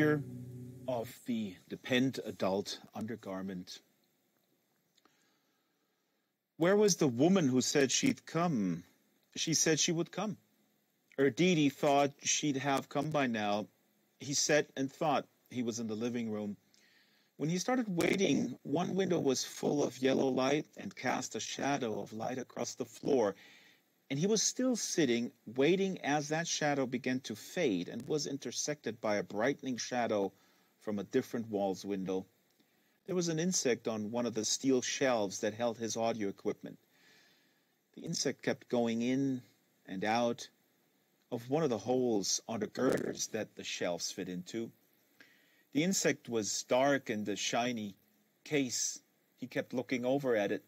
figure of the dependent adult undergarment. Where was the woman who said she'd come? She said she would come. Erdidi thought she'd have come by now. He sat and thought. He was in the living room. When he started waiting, one window was full of yellow light and cast a shadow of light across the floor. And he was still sitting, waiting as that shadow began to fade and was intersected by a brightening shadow from a different wall's window. There was an insect on one of the steel shelves that held his audio equipment. The insect kept going in and out of one of the holes on the girders that the shelves fit into. The insect was dark in the shiny case. He kept looking over at it.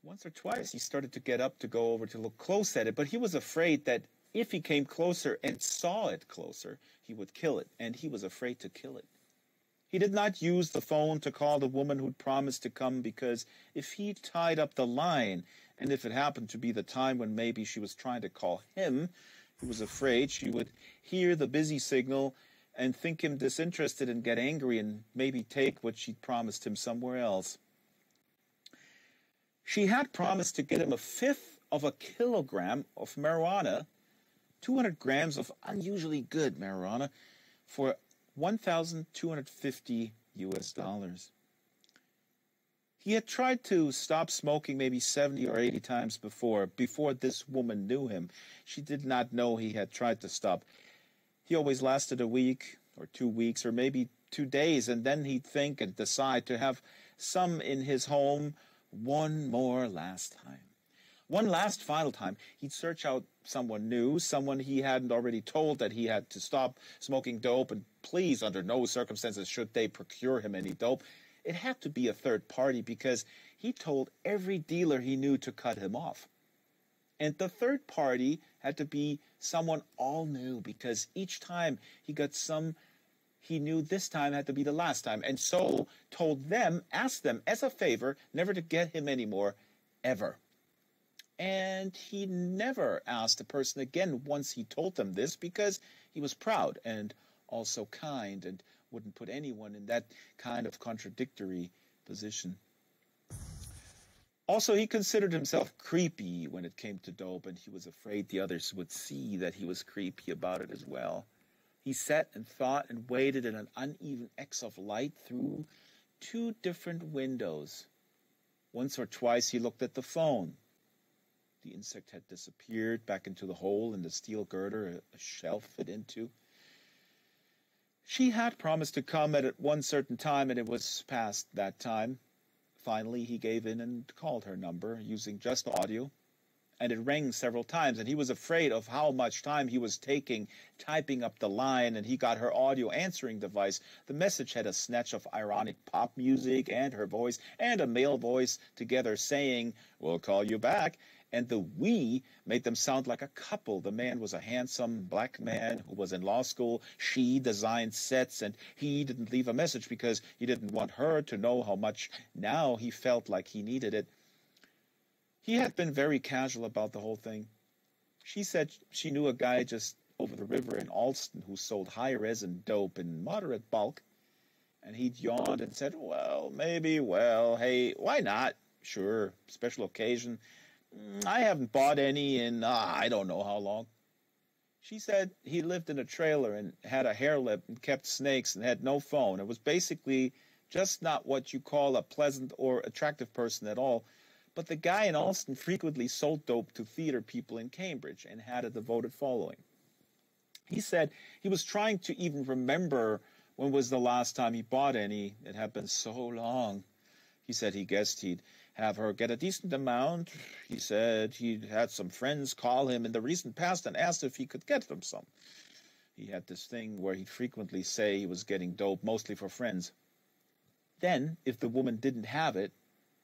Once or twice he started to get up to go over to look close at it, but he was afraid that if he came closer and saw it closer, he would kill it, and he was afraid to kill it. He did not use the phone to call the woman who'd promised to come, because if he tied up the line, and if it happened to be the time when maybe she was trying to call him, he was afraid she would hear the busy signal and think him disinterested and get angry and maybe take what she'd promised him somewhere else. She had promised to get him 1/5 of a kilogram of marijuana, 200 grams of unusually good marijuana, for $1,250 US. He had tried to stop smoking maybe 70 or 80 times before this woman knew him. She did not know he had tried to stop. He always lasted a week or 2 weeks or maybe 2 days, and then he'd think and decide to have some in his home one more last time. One last final time, he'd search out someone new, someone he hadn't already told that he had to stop smoking dope, and please, under no circumstances should they procure him any dope. It had to be a third party, because he told every dealer he knew to cut him off. And the third party had to be someone all new, because each time he got some he knew this time had to be the last time, and so told them, asked them as a favor, never to get him anymore, ever. And he never asked a person again once he told them this, because he was proud and also kind and wouldn't put anyone in that kind of contradictory position. Also, he considered himself creepy when it came to dope, and he was afraid the others would see that he was creepy about it as well. He sat and thought and waited in an uneven X of light through 2 different windows. Once or twice he looked at the phone. The insect had disappeared back into the hole in the steel girder a shelf fit into. She had promised to come at one certain time, and it was past that time. Finally, he gave in and called her number using just audio, and it rang several times, and he was afraid of how much time he was taking typing up the line, and he got her audio answering device. The message had a snatch of ironic pop music and her voice and a male voice together saying, "We'll call you back." And the "we" made them sound like a couple. The man was a handsome black man who was in law school. She designed sets, and he didn't leave a message because he didn't want her to know how much now he felt like he needed it. He had been very casual about the whole thing. She said she knew a guy just over the river in Alston who sold high-resin dope in moderate bulk. And he'd yawned and said, "Well, maybe, hey, why not? Sure, special occasion. I haven't bought any in I don't know how long." She said he lived in a trailer and had a hair lip and kept snakes and had no phone. It was basically just not what you call a pleasant or attractive person at all. But the guy in Alston frequently sold dope to theater people in Cambridge and had a devoted following. He said he was trying to even remember when was the last time he bought any. It had been so long. He said he guessed he'd have her get a decent amount. He said he'd had some friends call him in the recent past and asked if he could get them some. He had this thing where he'd frequently say he was getting dope, mostly for friends. Then, if the woman didn't have it,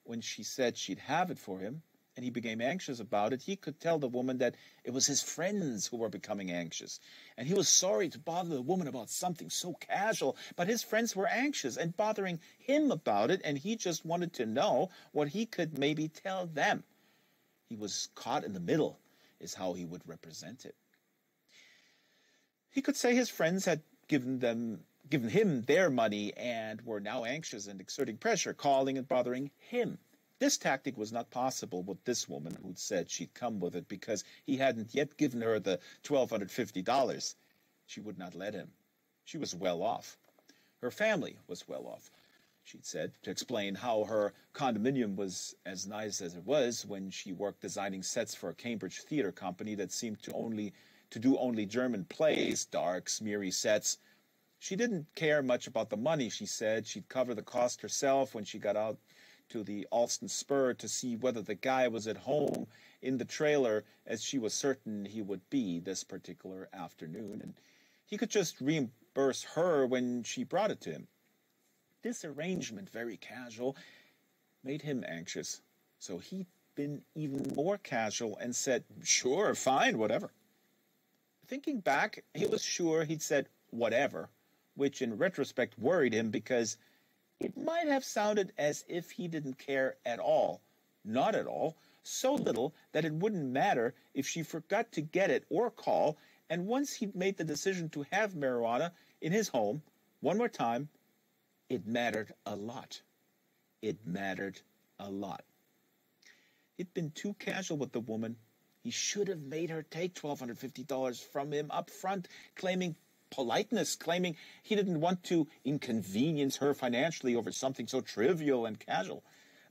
when she said she'd have it for him, and he became anxious about it, he could tell the woman that it was his friends who were becoming anxious. And he was sorry to bother the woman about something so casual, but his friends were anxious and bothering him about it, and he just wanted to know what he could maybe tell them. He was caught in the middle, is how he would represent it. He could say his friends had given him their money and were now anxious and exerting pressure, calling and bothering him. This tactic was not possible with this woman who'd said she'd come with it because he hadn't yet given her the $1,250. She would not let him. She was well off. Her family was well off, she'd said, to explain how her condominium was as nice as it was when she worked designing sets for a Cambridge theater company that seemed to do only German plays, dark, smeary sets. She didn't care much about the money, she said. She'd cover the cost herself when she got out to the Alston Spur to see whether the guy was at home in the trailer, as she was certain he would be this particular afternoon, and he could just reimburse her when she brought it to him. This arrangement, very casual, made him anxious, so he'd been even more casual and said, "Sure, fine, whatever." Thinking back, he was sure he'd said whatever, which in retrospect worried him because it might have sounded as if he didn't care at all, not at all, so little that it wouldn't matter if she forgot to get it or call, and once he'd made the decision to have marijuana in his home, one more time, it mattered a lot. It mattered a lot. He'd been too casual with the woman. He should have made her take $1,250 from him up front, claiming politeness, claiming he didn't want to inconvenience her financially over something so trivial and casual.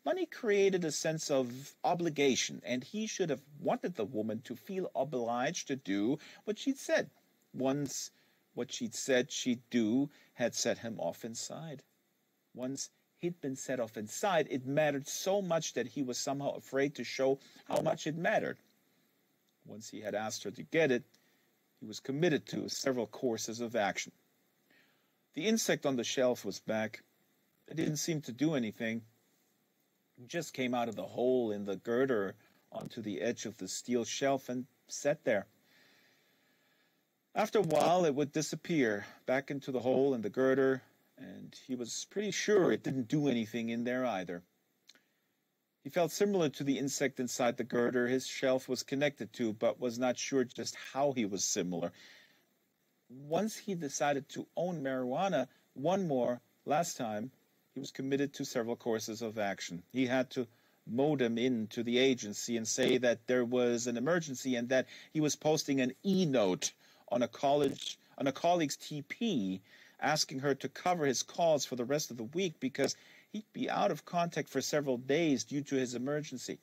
Money created a sense of obligation, and he should have wanted the woman to feel obliged to do what she'd said. Once what she'd said she'd do had set him off inside. Once he'd been set off inside, it mattered so much that he was somehow afraid to show how much it mattered. Once he had asked her to get it, he was committed to several courses of action. The insect on the shelf was back. It didn't seem to do anything. It just came out of the hole in the girder onto the edge of the steel shelf and sat there. After a while, it would disappear back into the hole in the girder, and he was pretty sure it didn't do anything in there either. He felt similar to the insect inside the girder his shelf was connected to, but was not sure just how he was similar. Once he decided to own marijuana last time, he was committed to several courses of action. He had to modem into the agency and say that there was an emergency and that he was posting an e-note on a colleague's TP, asking her to cover his calls for the rest of the week because he'd be out of contact for several days due to his emergency.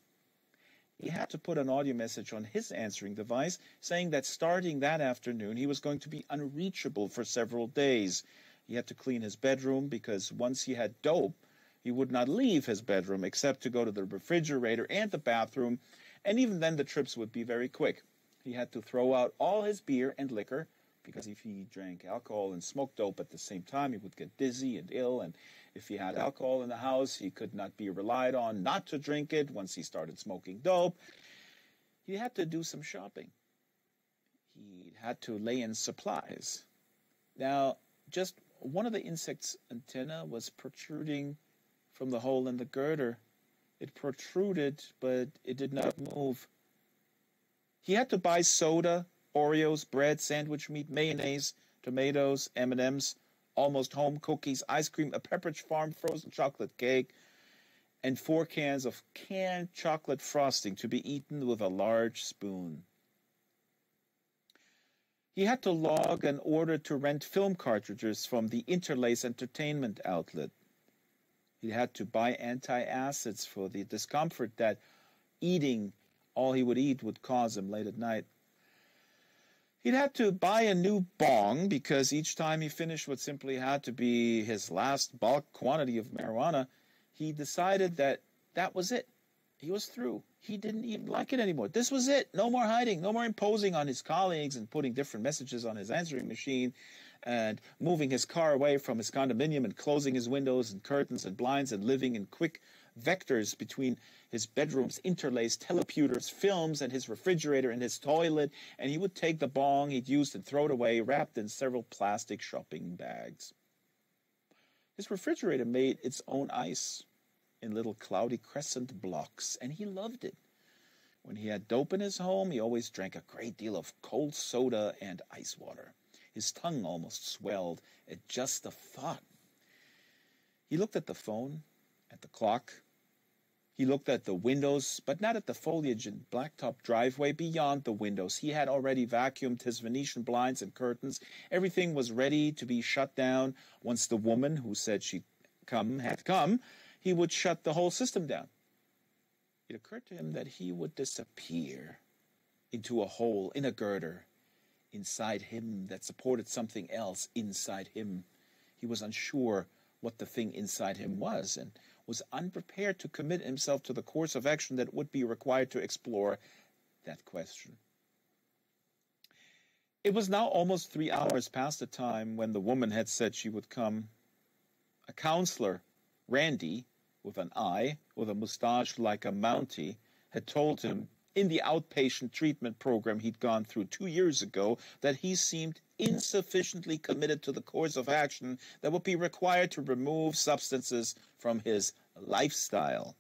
He had to put an audio message on his answering device saying that starting that afternoon he was going to be unreachable for several days. He had to clean his bedroom because once he had dope, he would not leave his bedroom except to go to the refrigerator and the bathroom, and even then the trips would be very quick. He had to throw out all his beer and liquor because if he drank alcohol and smoked dope at the same time, he would get dizzy and ill, and if he had alcohol in the house, he could not be relied on not to drink it once he started smoking dope. He had to do some shopping. He had to lay in supplies. Now, just one of the insect's antennae was protruding from the hole in the girder. It protruded, but it did not move. He had to buy soda, Oreos, bread, sandwich meat, mayonnaise, tomatoes, M&Ms, almost home cookies, ice cream, a Pepperidge Farm frozen chocolate cake, and 4 cans of canned chocolate frosting to be eaten with a large spoon. He had to log an order to rent film cartridges from the Interlace Entertainment outlet. He had to buy antacids for the discomfort that eating all he would eat would cause him late at night. He'd had to buy a new bong because each time he finished what simply had to be his last bulk quantity of marijuana, he decided that that was it. He was through. He didn't even like it anymore. This was it. No more hiding. No more imposing on his colleagues and putting different messages on his answering machine and moving his car away from his condominium and closing his windows and curtains and blinds and living in quick vectors between his bedroom's interlaced teleputers, films, and his refrigerator and his toilet, and he would take the bong he'd used and throw it away, wrapped in several plastic shopping bags. His refrigerator made its own ice in little cloudy crescent blocks, and he loved it. When he had dope in his home, he always drank a great deal of cold soda and ice water. His tongue almost swelled at just the thought. He looked at the phone, at the clock. He looked at the windows, but not at the foliage and blacktop driveway beyond the windows. He had already vacuumed his Venetian blinds and curtains. Everything was ready to be shut down. Once the woman who said she'd come had come, he would shut the whole system down. It occurred to him that he would disappear into a hole in a girder inside him that supported something else inside him. He was unsure what the thing inside him was, and was unprepared to commit himself to the course of action that would be required to explore that question. It was now almost 3 hours past the time when the woman had said she would come. A counselor, Randy, with an eye, with a mustache like a Mountie, had told him in the outpatient treatment program he'd gone through 2 years ago that he seemed insufficiently committed to the course of action that would be required to remove substances from his lifestyle.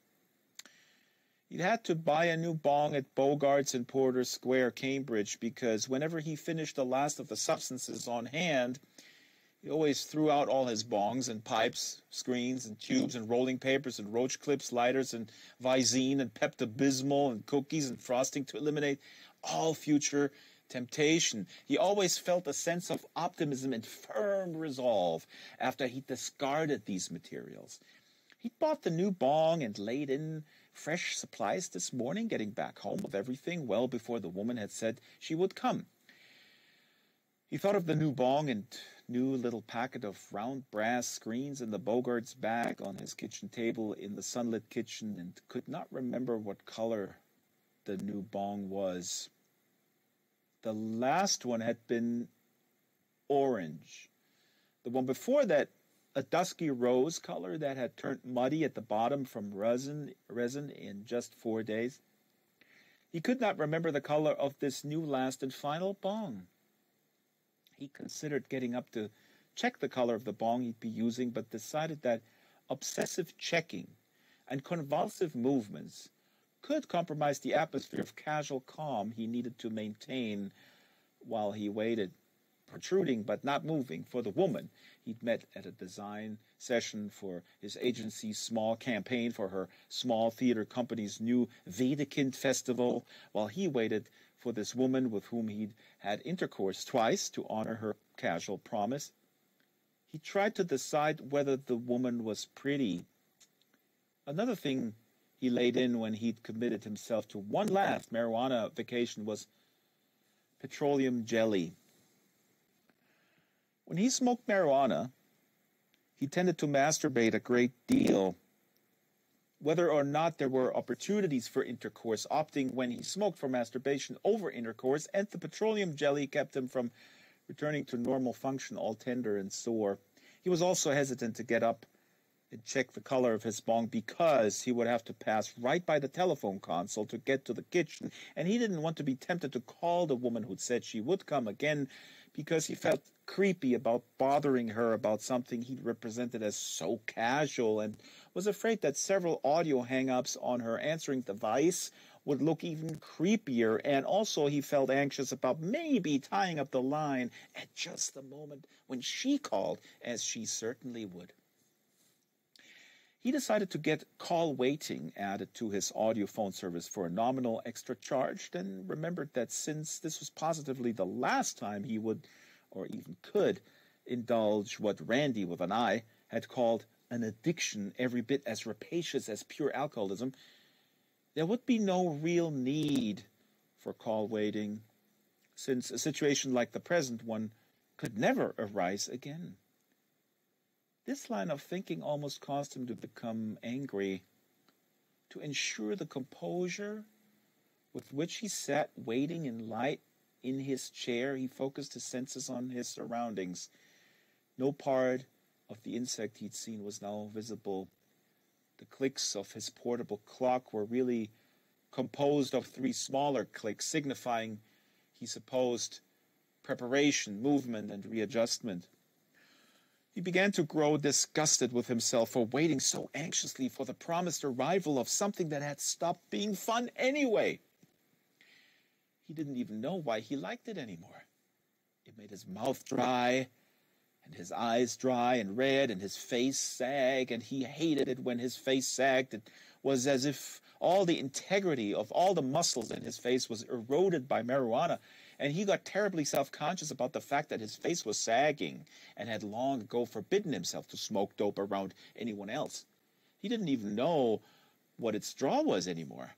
He'd had to buy a new bong at Bogart's in Porter Square, Cambridge, because whenever he finished the last of the substances on hand, he always threw out all his bongs and pipes, screens and tubes and rolling papers and roach clips, lighters and Visine and Pepto-Bismol and cookies and frosting to eliminate all future temptation. He always felt a sense of optimism and firm resolve after he discarded these materials. He'd bought the new bong and laid in fresh supplies this morning, getting back home with everything well before the woman had said she would come. He thought of the new bong and new little packet of round brass screens in the Bogart's bag on his kitchen table in the sunlit kitchen, and could not remember what color the new bong was. The last one had been orange. The one before that, a dusky rose color that had turned muddy at the bottom from resin in just 4 days. He could not remember the color of this new last and final bong. He considered getting up to check the color of the bong he'd be using, but decided that obsessive checking and convulsive movements could compromise the atmosphere of casual calm he needed to maintain while he waited, protruding but not moving, for the woman he'd met at a design session for his agency's small campaign for her small theater company's new Wedekind festival, while he waited for this woman with whom he'd had intercourse twice to honor her casual promise. He tried to decide whether the woman was pretty. Another thing he laid in when he'd committed himself to one last marijuana vacation was petroleum jelly. When he smoked marijuana, he tended to masturbate a great deal. Whether or not there were opportunities for intercourse, opting when he smoked for masturbation over intercourse, and the petroleum jelly kept him from returning to normal function, all tender and sore. He was also hesitant to get up and check the color of his bong because he would have to pass right by the telephone console to get to the kitchen, and he didn't want to be tempted to call the woman who'd said she would come again because he felt creepy about bothering her about something he'd represented as so casual, and was afraid that several audio hang-ups on her answering device would look even creepier, and also he felt anxious about maybe tying up the line at just the moment when she called, as she certainly would. He decided to get call waiting added to his audio phone service for a nominal extra charge, then remembered that since this was positively the last time he would, or even could, indulge what Randy with an eye had called an addiction every bit as rapacious as pure alcoholism, there would be no real need for call waiting, since a situation like the present one could never arise again. This line of thinking almost caused him to become angry. To ensure the composure with which he sat waiting in light in his chair, he focused his senses on his surroundings. No part of the insect he'd seen was now visible. The clicks of his portable clock were really composed of 3 smaller clicks, signifying, he supposed, preparation, movement, and readjustment. He began to grow disgusted with himself for waiting so anxiously for the promised arrival of something that had stopped being fun anyway. He didn't even know why he liked it anymore. It made his mouth dry, and his eyes dry and red, and his face sag, and he hated it when his face sagged. It was as if all the integrity of all the muscles in his face was eroded by marijuana, and he got terribly self-conscious about the fact that his face was sagging and had long ago forbidden himself to smoke dope around anyone else. He didn't even know what its draw was anymore.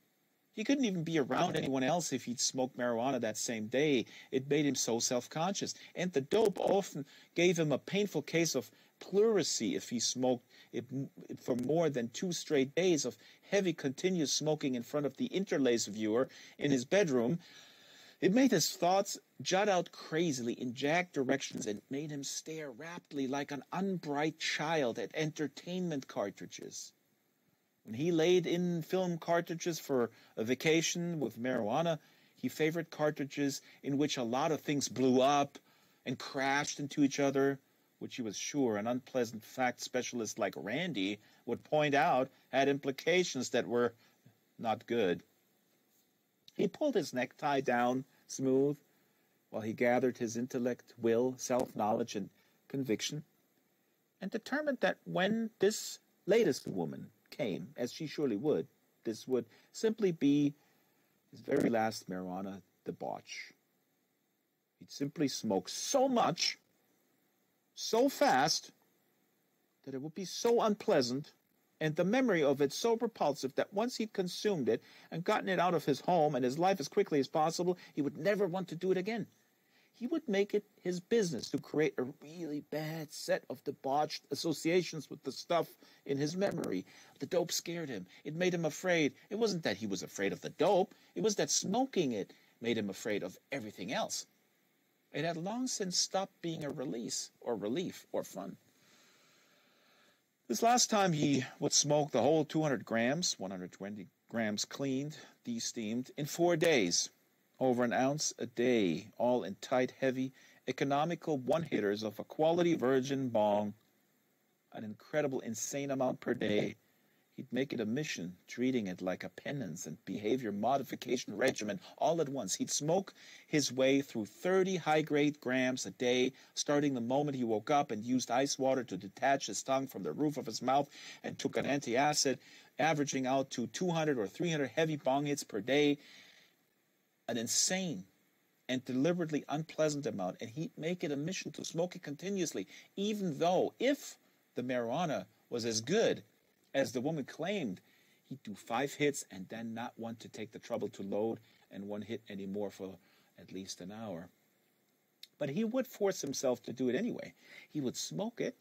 He couldn't even be around anyone else if he'd smoked marijuana that same day. It made him so self-conscious. And the dope often gave him a painful case of pleurisy if he smoked it for more than 2 straight days of heavy continuous smoking in front of the interlace viewer in his bedroom. It made his thoughts jut out crazily in jagged directions and made him stare raptly like an unbright child at entertainment cartridges. When he laid in film cartridges for a vacation with marijuana, he favored cartridges in which a lot of things blew up and crashed into each other, which he was sure an unpleasant fact specialist like Randy would point out had implications that were not good. He pulled his necktie down smooth while he gathered his intellect, will, self-knowledge, and conviction, and determined that when this latest woman came, as she surely would, this would simply be his very last marijuana debauch. He'd simply smoke so much, so fast, that it would be so unpleasant, and the memory of it so repulsive that once he'd consumed it and gotten it out of his home and his life as quickly as possible, he would never want to do it again. He would make it his business to create a really bad set of debauched associations with the stuff in his memory. The dope scared him. It made him afraid. It wasn't that he was afraid of the dope. It was that smoking it made him afraid of everything else. It had long since stopped being a release or relief or fun. This last time he would smoke the whole 200 grams, 120 grams cleaned, de-steamed, in 4 days. Over an ounce a day, all in tight, heavy, economical one-hitters of a quality virgin bong, an incredible, insane amount per day. He'd make it a mission, treating it like a penance and behavior modification regimen all at once. He'd smoke his way through 30 high-grade grams a day, starting the moment he woke up, and used ice water to detach his tongue from the roof of his mouth, and took an antacid, averaging out to 200 or 300 heavy bong hits per day. An insane and deliberately unpleasant amount, and he'd make it a mission to smoke it continuously, even though if the marijuana was as good as the woman claimed, he'd do 5 hits and then not want to take the trouble to load and 1 hit anymore for at least an hour. But he would force himself to do it anyway. He would smoke it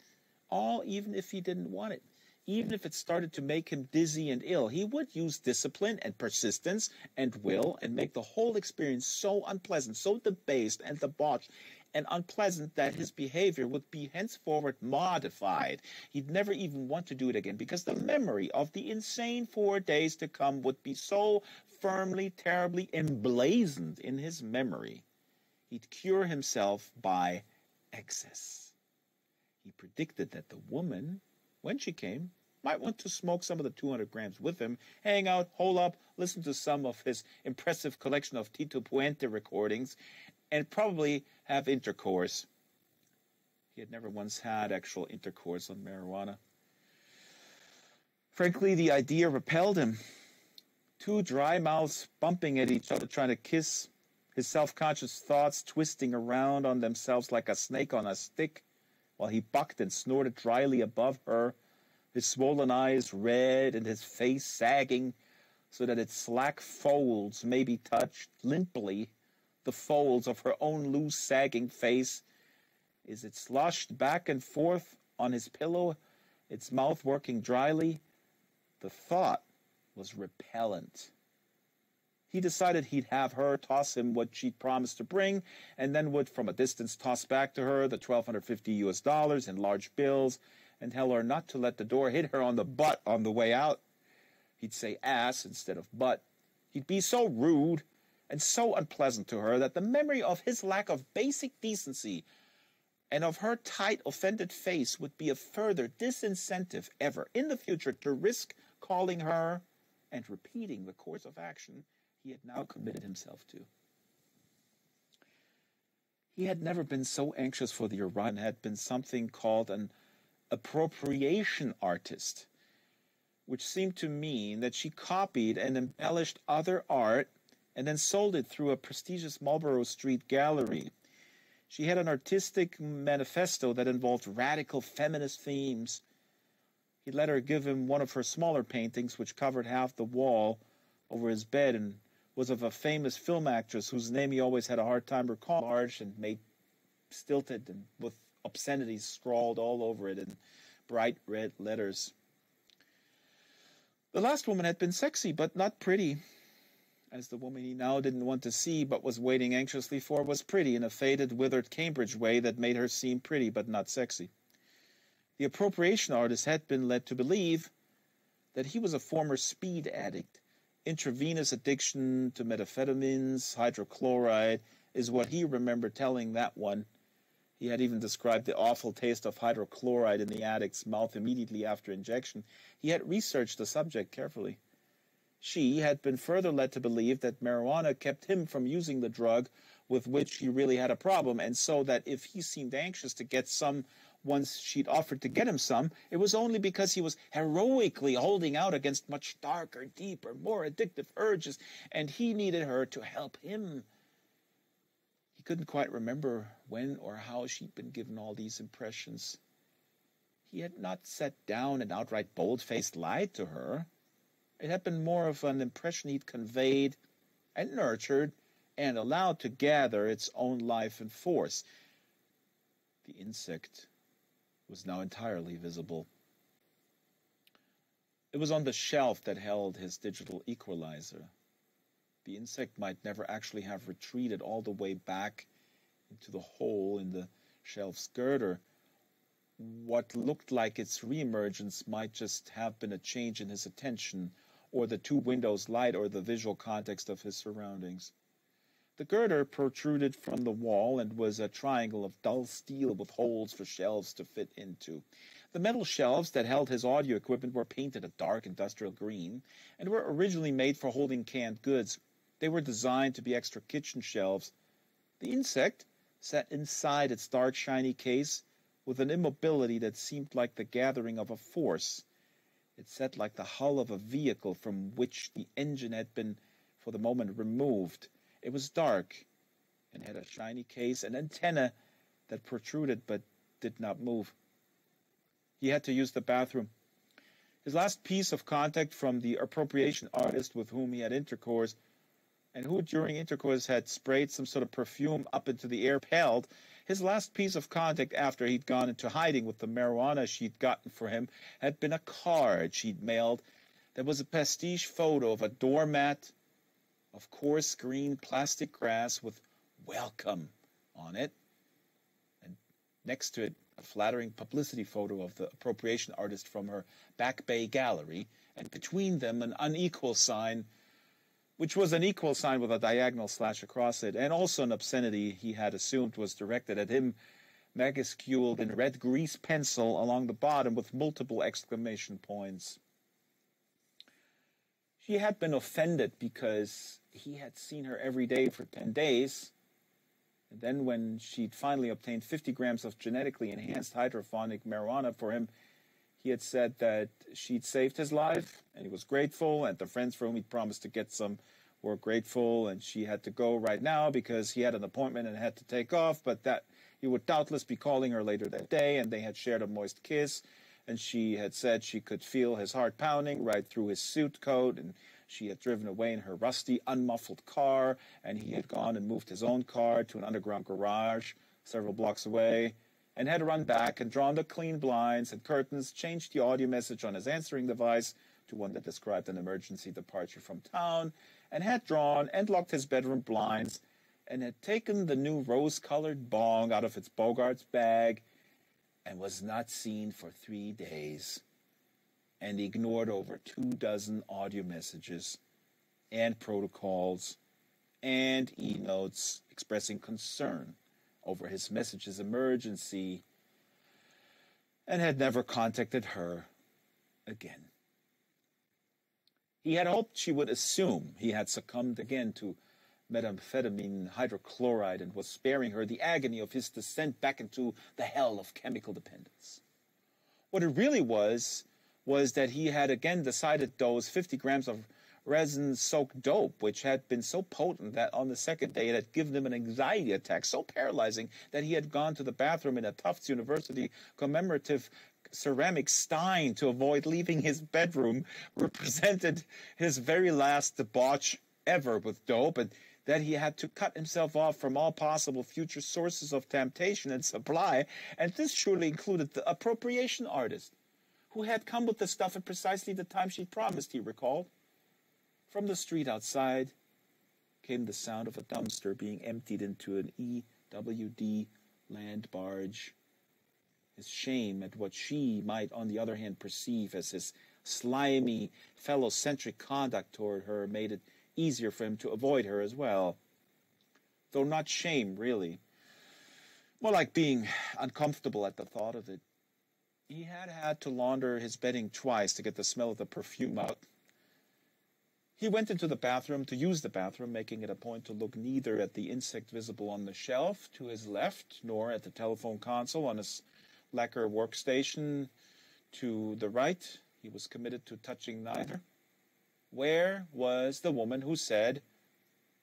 all even if he didn't want it. Even if it started to make him dizzy and ill, he would use discipline and persistence and will and make the whole experience so unpleasant, so debased and debauched and unpleasant that his behavior would be henceforward modified. He'd never even want to do it again because the memory of the insane 4 days to come would be so firmly, terribly emblazoned in his memory. He'd cure himself by excess. He predicted that the woman, when she came, might want to smoke some of the 200 grams with him, hang out, hole up, listen to some of his impressive collection of Tito Puente recordings, and probably have intercourse. He had never once had actual intercourse on marijuana. Frankly, the idea repelled him. 2 dry mouths bumping at each other, trying to kiss, his self-conscious thoughts twisting around on themselves like a snake on a stick, while he bucked and snorted dryly above her, his swollen eyes red and his face sagging so that its slack folds maybe touched limply the folds of her own loose sagging face. As it sloshed back and forth on his pillow, its mouth working dryly, the thought was repellent. He decided he'd have her toss him what she'd promised to bring, and then would from a distance toss back to her the $1,250 in large bills and tell her not to let the door hit her on the butt on the way out. He'd say ass instead of butt. He'd be so rude and so unpleasant to her that the memory of his lack of basic decency and of her tight, offended face would be a further disincentive ever in the future to risk calling her and repeating the course of action he had now committed himself to. He had never been so anxious for the arrival and had been something called an appropriation artist, which seemed to mean that she copied and embellished other art and then sold it through a prestigious Marlborough Street gallery. She had an artistic manifesto that involved radical feminist themes. He let her give him one of her smaller paintings, which covered half the wall over his bed and was of a famous film actress whose name he always had a hard time recalling, large and made stilted and with obscenities scrawled all over it in bright red letters. The last woman had been sexy, but not pretty, as the woman he now didn't want to see but was waiting anxiously for was pretty in a faded, withered Cambridge way that made her seem pretty but not sexy. The appropriation artist had been led to believe that he was a former speed addict. Intravenous addiction to methamphetamines, hydrochloride, is what he remembered telling that one. He had even described the awful taste of hydrochloride in the addict's mouth immediately after injection. He had researched the subject carefully. She had been further led to believe that marijuana kept him from using the drug with which he really had a problem, and so that if he seemed anxious to get some once she'd offered to get him some, it was only because he was heroically holding out against much darker, deeper, more addictive urges, and he needed her to help him. He couldn't quite remember when or how she'd been given all these impressions. He had not sat down and outright bold-faced lied to her. It had been more of an impression he'd conveyed and nurtured and allowed to gather its own life and force. The insect was now entirely visible. It was on the shelf that held his digital equalizer. The insect might never actually have retreated all the way back into the hole in the shelf's girder. What looked like its reemergence might just have been a change in his attention, or the two windows' light, or the visual context of his surroundings. The girder protruded from the wall and was a triangle of dull steel with holes for shelves to fit into. The metal shelves that held his audio equipment were painted a dark industrial green and were originally made for holding canned goods. They were designed to be extra kitchen shelves. The insect sat inside its dark, shiny case with an immobility that seemed like the gathering of a force. It sat like the hull of a vehicle from which the engine had been, for the moment, removed. It was dark and had a shiny case and antenna that protruded but did not move. He had to use the bathroom. His last piece of contact from the appropriation artist with whom he had intercourse, and who during intercourse had sprayed some sort of perfume up into the air, held. His last piece of contact after he'd gone into hiding with the marijuana she'd gotten for him had been a card she'd mailed. There was a pastiche photo of a doormat of coarse green plastic grass with "Welcome" on it, and next to it a flattering publicity photo of the appropriation artist from her Back Bay gallery, and between them an unequal sign, which was an equal sign with a diagonal slash across it, and also an obscenity he had assumed was directed at him, magisculed in red grease pencil along the bottom with multiple exclamation points. She had been offended because he had seen her every day for 10 days. And then when she'd finally obtained 50 grams of genetically enhanced hydroponic marijuana for him, he had said that she'd saved his life, and he was grateful, and the friends for whom he'd promised to get some were grateful, and she had to go right now because he had an appointment and had to take off, but that he would doubtless be calling her later that day, and they had shared a moist kiss, and she had said she could feel his heart pounding right through his suit coat, and she had driven away in her rusty, unmuffled car, and he had gone and moved his own car to an underground garage several blocks away, and had run back and drawn the clean blinds and curtains, changed the audio message on his answering device to one that described an emergency departure from town, and had drawn and locked his bedroom blinds, and had taken the new rose-colored bong out of its Bogart's bag, and was not seen for 3 days, and ignored over 24 audio messages and protocols and e-notes expressing concern over his message's emergency, and had never contacted her again. He had hoped she would assume he had succumbed again to methamphetamine hydrochloride and was sparing her the agony of his descent back into the hell of chemical dependence. What it really was that he had again decided those 50 grams of resin-soaked dope, which had been so potent that on the second day it had given him an anxiety attack so paralyzing that he had gone to the bathroom in a Tufts University commemorative ceramic stein to avoid leaving his bedroom, represented his very last debauch ever with dope, and that he had to cut himself off from all possible future sources of temptation and supply, and this surely included the appropriation artist, who had come with the stuff at precisely the time she promised, he recalled. From the street outside came the sound of a dumpster being emptied into an EWD land barge. His shame at what she might, on the other hand, perceive as his slimy, phallocentric conduct toward her made it easier for him to avoid her as well. Though not shame, really. More like being uncomfortable at the thought of it. He had to launder his bedding twice to get the smell of the perfume out. He went into the bathroom to use the bathroom, making it a point to look neither at the insect visible on the shelf to his left, nor at the telephone console on his lacquer workstation to the right. He was committed to touching neither. Where was the woman who said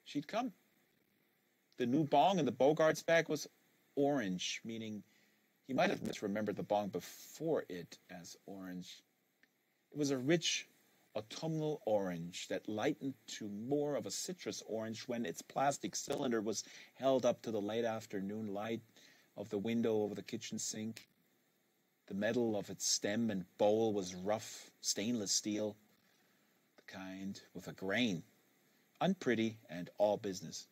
she'd come? The new bong in the Bogart's bag was orange, meaning he might have misremembered the bong before it as orange. It was a rich autumnal orange that lightened to more of a citrus orange when its plastic cylinder was held up to the late afternoon light of the window over the kitchen sink. The metal of its stem and bowl was rough stainless steel, the kind with a grain, unpretty and all business.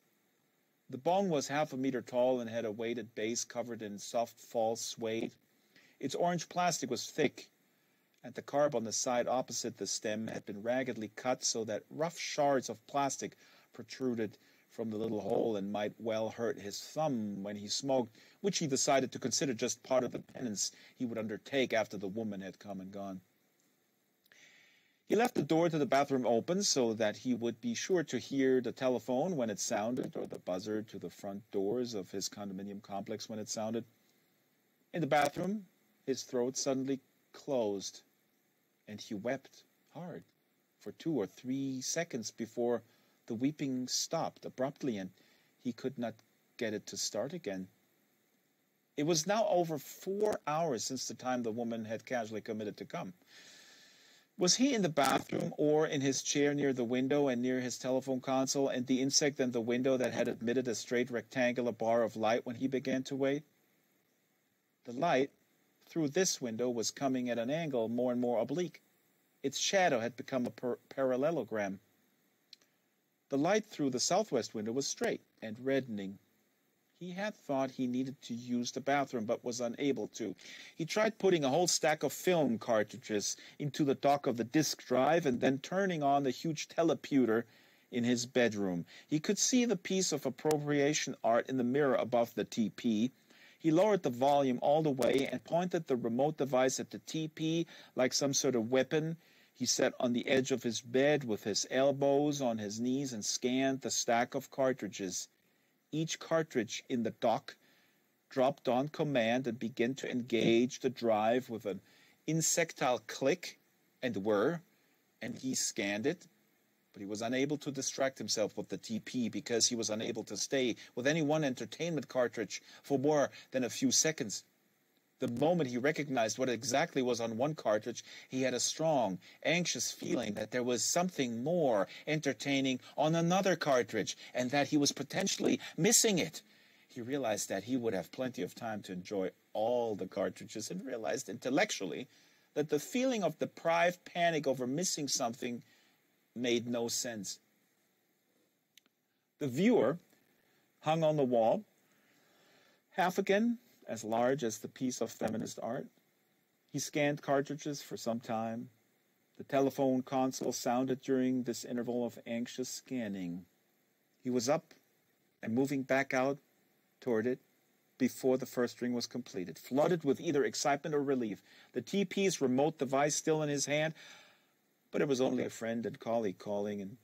The bong was 1/2 meter tall and had a weighted base covered in soft false suede. Its orange plastic was thick, and the carb on the side opposite the stem had been raggedly cut so that rough shards of plastic protruded from the little hole and might well hurt his thumb when he smoked, which he decided to consider just part of the penance he would undertake after the woman had come and gone. He left the door to the bathroom open so that he would be sure to hear the telephone when it sounded, or the buzzer to the front doors of his condominium complex when it sounded. In the bathroom, his throat suddenly closed, and he wept hard for 2 or 3 seconds before the weeping stopped abruptly, and he could not get it to start again. It was now over 4 hours since the time the woman had casually committed to come. Was he in the bathroom or in his chair near the window and near his telephone console and the insect in the window that had admitted a straight rectangular bar of light when he began to wait? The light through this window was coming at an angle more and more oblique. Its shadow had become a parallelogram. The light through the southwest window was straight and reddening. He had thought he needed to use the bathroom, but was unable to. He tried putting a whole stack of film cartridges into the dock of the disk drive and then turning on the huge teleputer in his bedroom. He could see the piece of appropriation art in the mirror above the TP. He lowered the volume all the way and pointed the remote device at the TP like some sort of weapon. He sat on the edge of his bed with his elbows on his knees and scanned the stack of cartridges. Each cartridge in the dock dropped on command and began to engage the drive with an insectile click and whir, and he scanned it, but he was unable to distract himself with the TP because he was unable to stay with any one entertainment cartridge for more than a few seconds. The moment he recognized what exactly was on one cartridge, he had a strong, anxious feeling that there was something more entertaining on another cartridge, and that he was potentially missing it. He realized that he would have plenty of time to enjoy all the cartridges, and realized intellectually that the feeling of deprived panic over missing something made no sense. The viewer hung on the wall, half again as large as the piece of feminist art. He scanned cartridges for some time. The telephone console sounded during this interval of anxious scanning. He was up and moving back out toward it before the first ring was completed, flooded with either excitement or relief. The TP's remote device still in his hand, but it was only a friend and colleague calling, and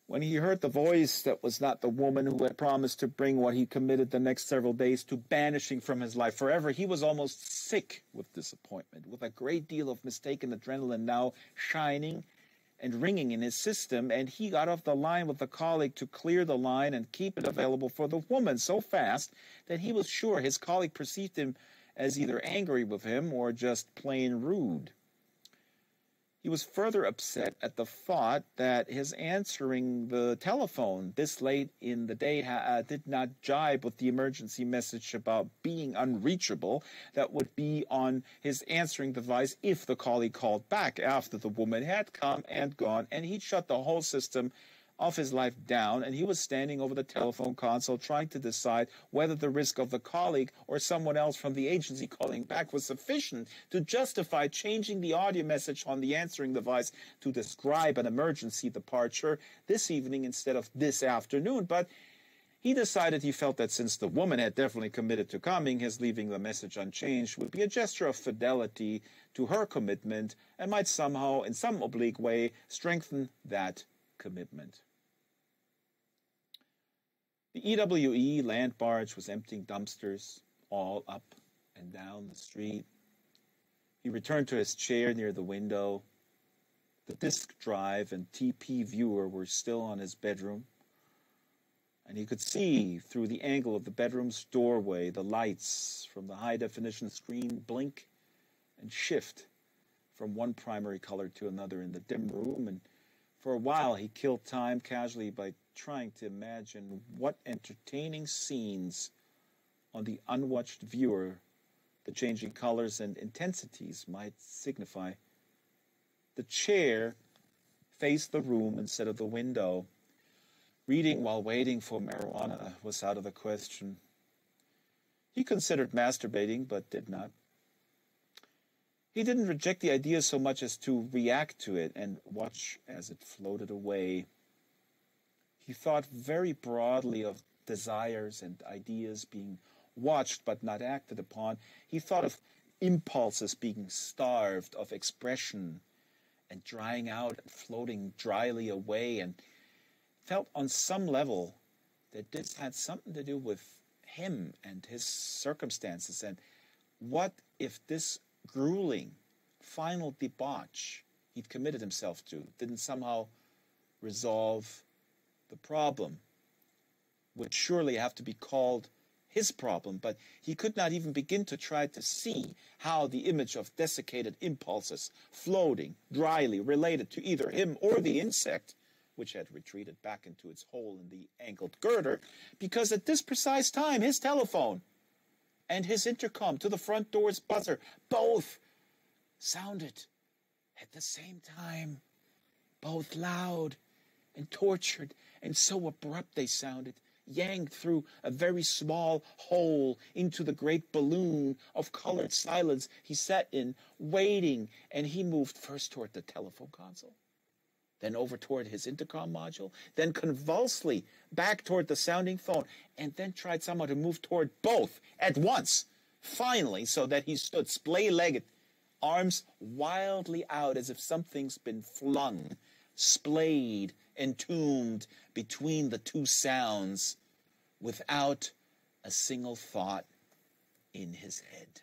When he heard the voice that was not the woman who had promised to bring what he committed the next several days to banishing from his life forever, he was almost sick with disappointment, with a great deal of mistaken adrenaline now shining and ringing in his system, and he got off the line with a colleague to clear the line and keep it available for the woman so fast that he was sure his colleague perceived him as either angry with him or just plain rude. He was further upset at the thought that his answering the telephone this late in the day did not jibe with the emergency message about being unreachable that would be on his answering device if the colleague called back after the woman had come and gone, and he'd shut the whole system of his life down, and he was standing over the telephone console trying to decide whether the risk of the colleague or someone else from the agency calling back was sufficient to justify changing the audio message on the answering device to describe an emergency departure this evening instead of this afternoon. But he decided he felt that since the woman had definitely committed to coming, his leaving the message unchanged would be a gesture of fidelity to her commitment and might somehow, in some oblique way, strengthen that commitment. The EWE land barge was emptying dumpsters all up and down the street. He returned to his chair near the window. The disk drive and TP viewer were still on his bedroom, and he could see through the angle of the bedroom's doorway the lights from the high-definition screen blink and shift from one primary color to another in the dim room, and for a while he killed time casually by trying to imagine what entertaining scenes on the unwatched viewer the changing colors and intensities might signify. The chair faced the room instead of the window. Reading while waiting for marijuana was out of the question. He considered masturbating, but did not. He didn't reject the idea so much as to react to it and watch as it floated away. He thought very broadly of desires and ideas being watched but not acted upon. He thought of impulses being starved of expression and drying out and floating dryly away, and felt on some level that this had something to do with him and his circumstances. And what if this grueling final debauch he'd committed himself to didn't somehow resolve the problem? Would surely have to be called his problem, but he could not even begin to try to see how the image of desiccated impulses floating dryly related to either him or the insect, which had retreated back into its hole in the angled girder, because at this precise time his telephone and his intercom to the front door's buzzer both sounded at the same time, both loud and tortured, and so abrupt they sounded, yanked through a very small hole into the great balloon of colored silence he sat in, waiting, and he moved first toward the telephone console, then over toward his intercom module, then convulsively back toward the sounding phone, and then tried somehow to move toward both at once, finally, so that he stood splay-legged, arms wildly out as if something's been flung, splayed, entombed between the two sounds, without a single thought in his head.